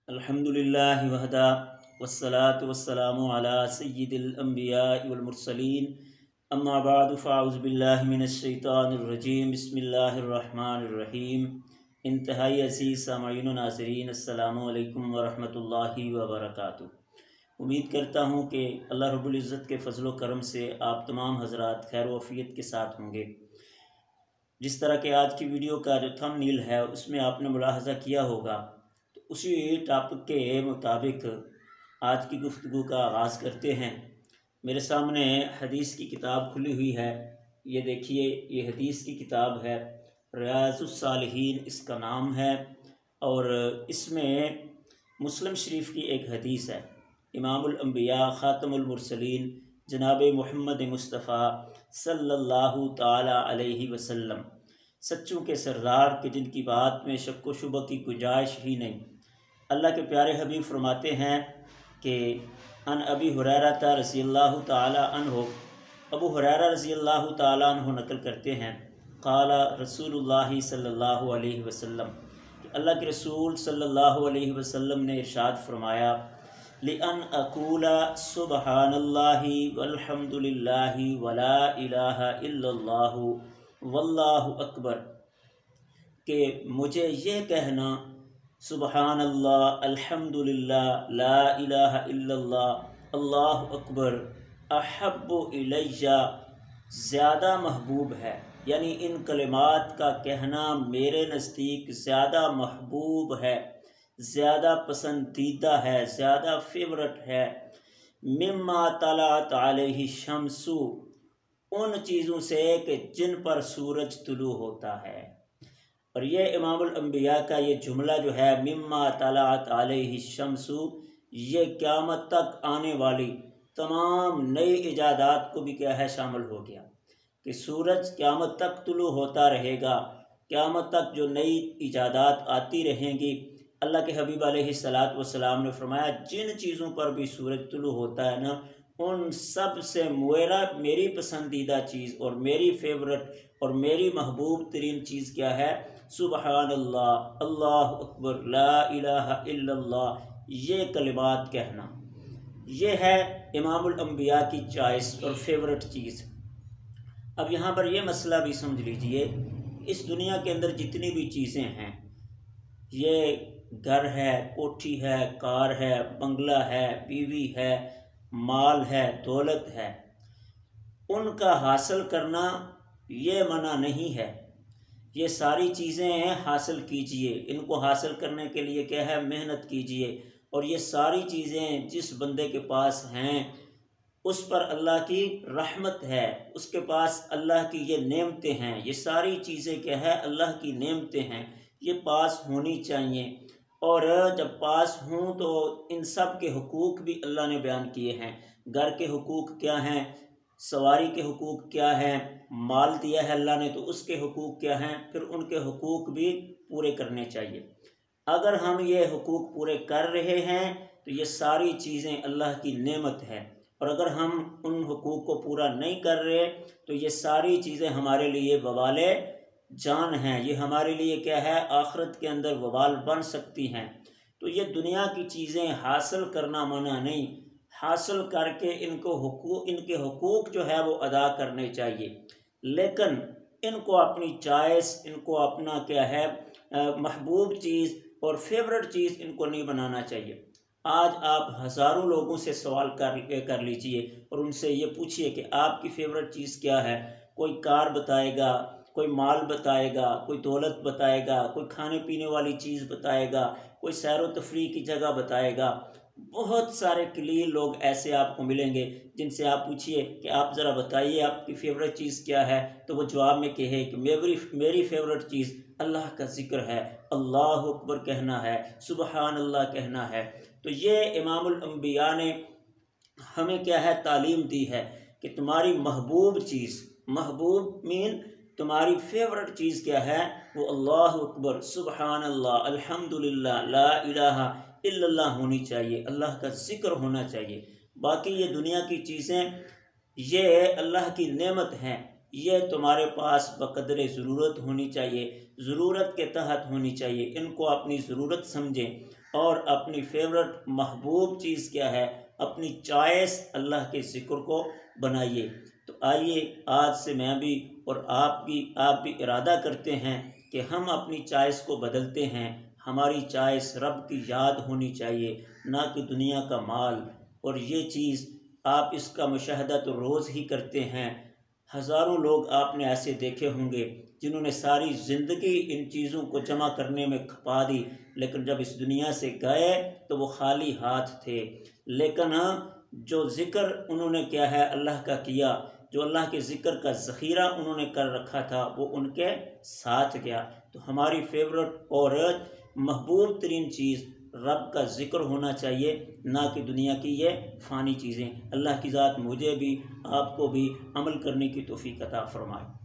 الحمدللہ وحدہ والصلاة والسلام علی سید الانبیاء والمرسلین اما بعد فاعوذ باللہ من الشیطان الرجیم بسم اللہ الرحمن الرحیم۔ انتہائی عزیز سامعین و ناظرین، السلام علیکم ورحمۃ اللہ وبرکاتہ۔ امید کرتا ہوں کہ اللہ رب العزت کے فضل و کرم سے آپ تمام حضرات خیر و عافیت کے ساتھ ہوں گے۔ جس طرح کہ آج کی ویڈیو کا جو تھم نیل ہے اس میں آپ نے ملاحظہ کیا ہوگا، اسی ٹاپک کے مطابق آج کی گفتگو کا آغاز کرتے ہیں۔ میرے سامنے حدیث کی کتاب کھلی ہوئی ہے، یہ دیکھیے، یہ حدیث کی کتاب ہے، ریاض الصالحین اس کا نام ہے، اور اس میں مسلم شریف کی ایک حدیث ہے۔ امام الانبیاء خاتم المرسلین جناب محمد مصطفیٰ صلی اللہ تعالی علیہ وسلم، سچوں کے سردار کے جن کی بات میں شک و شبہ کی گنجائش ہی نہیں، اللہ کے پیارے حبیب فرماتے ہیں کہ ان ابی ہریرہ رضی اللہ تعالی عنہ، ابو ہریرہ رضی اللہ تعالی عنہ نقل کرتے ہیں، قال رسول اللہ صلی اللہ علیہ وسلم، کہ اللہ کے رسول صلی اللہ علیہ وسلم نے ارشاد فرمایا، لِأَنْ أَقُولَ سُبْحَانَ اللَّهِ وَالْحَمْدُ لِلَّهِ وَلَا إِلَٰهَ إِلَّا اللَّهُ وَاللَّهُ أَكْبَرُ، کہ مجھے یہ کہنا سبحان اللہ، الحمدللہ، لا الہ الا اللہ، اللہ اکبر، احب الیہ، زیادہ محبوب ہے، یعنی ان کلمات کا کہنا میرے نزدیک زیادہ محبوب ہے، زیادہ پسندیدہ ہے، زیادہ فیورٹ ہے، مما طلعت علیہ الشمس، ان چیزوں سے کہ جن پر سورج طلوع ہوتا ہے۔ اور یہ امام الانبیاء کا یہ جملہ جو ہے مما طلعت علیہ الشمس، یہ قیامت تک آنے والی تمام نئی ایجادات کو بھی کیا ہے شامل ہو گیا، کہ سورج قیامت تک طلوع ہوتا رہے گا، قیامت تک جو نئی ایجادات آتی رہیں گی۔ اللہ کے حبیب علیہ السلام نے فرمایا جن چیزوں پر بھی سورج طلوع ہوتا ہے نا، ان سب سے میری پسندیدہ چیز اور میری فیورٹ اور میری محبوب ترین چیز کیا ہے؟ سبحان اللہ، اللہ اکبر، لا الہ الا اللہ، یہ کلمات کہنا، یہ ہے امام الانبیاء کی چوائس اور فیورٹ چیز۔ اب یہاں پر یہ مسئلہ بھی سمجھ لیجئے، اس دنیا کے اندر جتنی بھی چیزیں ہیں، یہ گھر ہے، کوٹھی ہے، کار ہے، بنگلہ ہے، بیوی ہے، مال ہے، دولت ہے، ان کا حاصل کرنا یہ منع نہیں ہے۔ یہ ساری چیزیں حاصل کیجئے، ان کو حاصل کرنے کے لیے کیا ہے؟ محنت کیجئے، اور یہ ساری چیزیں جس بندے کے پاس ہیں اس پر اللہ کی رحمت ہے، اس کے پاس اللہ کی یہ نعمتیں ہیں، یہ ساری چیزیں کیا ہے؟ اللہ کی نعمتیں ہیں، یہ پاس ہونی چاہیے۔ اور جب پاس ہوں تو ان سب کے حقوق بھی اللہ نے بیان کیے ہیں۔ گھر کے حقوق کیا ہیں، سواری کے حقوق کیا ہیں، مال دیا ہے اللہ نے تو اس کے حقوق کیا ہیں، پھر ان کے حقوق بھی پورے کرنے چاہیے۔ اگر ہم یہ حقوق پورے کر رہے ہیں تو یہ ساری چیزیں اللہ کی نعمت ہے، اور اگر ہم ان حقوق کو پورا نہیں کر رہے تو یہ ساری چیزیں ہمارے لیے وبال جان ہیں، یہ ہمارے لیے کیا ہے؟ آخرت کے اندر وبال بن سکتی ہیں۔ تو یہ دنیا کی چیزیں حاصل کرنا منع نہیں، حاصل کر کے ان کے حقوق جو ہے وہ ادا کرنے چاہیے، لیکن ان کو اپنی چوائس، ان کو اپنا کیا ہے محبوب چیز اور فیورٹ چیز ان کو نہیں بنانا چاہیے۔ آج آپ ہزاروں لوگوں سے سوال کر لیجئے اور ان سے یہ پوچھئے کہ آپ کی فیورٹ چیز کیا ہے؟ کوئی کار بتائے گا، کوئی مال بتائے گا، کوئی دولت بتائے گا، کوئی کھانے پینے والی چیز بتائے گا، کوئی سیر و تفریح کی جگہ بتائے گا۔ بہت سارے قلیل لوگ ایسے آپ کو ملیں گے جن سے آپ پوچھئے کہ آپ ذرا بتائیے آپ کی فیورٹ چیز کیا ہے، تو وہ جواب میں کہے کہ میری فیورٹ چیز اللہ کا ذکر ہے، اللہ اکبر کہنا ہے، سبحان اللہ کہنا ہے۔ تو یہ امام الانبیاء نے ہمیں کیا ہے تعلیم دی ہے کہ تمہاری محبوب چیز، محبوب مین تمہاری فیورٹ چیز کیا ہے؟ وہ اللہ اکبر، سبحان اللہ، الحمدللہ، لا الہ الا اللہ ہونی چاہیے، اللہ کا ذکر ہونا چاہیے۔ باقی یہ دنیا کی چیزیں یہ اللہ کی نعمت ہیں، یہ تمہارے پاس بقدر ضرورت ہونی چاہیے، ضرورت کے تحت ہونی چاہیے، ان کو اپنی ضرورت سمجھیں۔ اور اپنی فیورٹ محبوب چیز کیا ہے، اپنی چوائس اللہ کے ذکر کو بنائیے۔ تو آئیے آج سے میں بھی اور آپ بھی ارادہ کرتے ہیں کہ ہم اپنی چوائس کو بدلتے ہیں۔ ہماری چوائس رب کی یاد ہونی چاہیے، نہ کہ دنیا کا مال۔ اور یہ چیز آپ اس کا مشاہدہ تو روز ہی کرتے ہیں۔ ہزاروں لوگ آپ نے ایسے دیکھے ہوں گے جنہوں نے ساری زندگی ان چیزوں کو جمع کرنے میں کھپا دی، لیکن جب اس دنیا سے گئے تو وہ خالی ہاتھ تھے۔ لیکن جو ذکر انہوں نے کیا ہے اللہ کا کیا، جو اللہ کے ذکر کا ذخیرہ انہوں نے کر رکھا تھا، وہ ان کے ساتھ گیا۔ تو ہماری فیورٹ اور محبوب ترین چیز رب کا ذکر ہونا چاہیے، نہ کہ دنیا کی یہ فانی چیزیں۔ اللہ کی ذات مجھے بھی آپ کو بھی عمل کرنے کی توفیق عطا فرمائے۔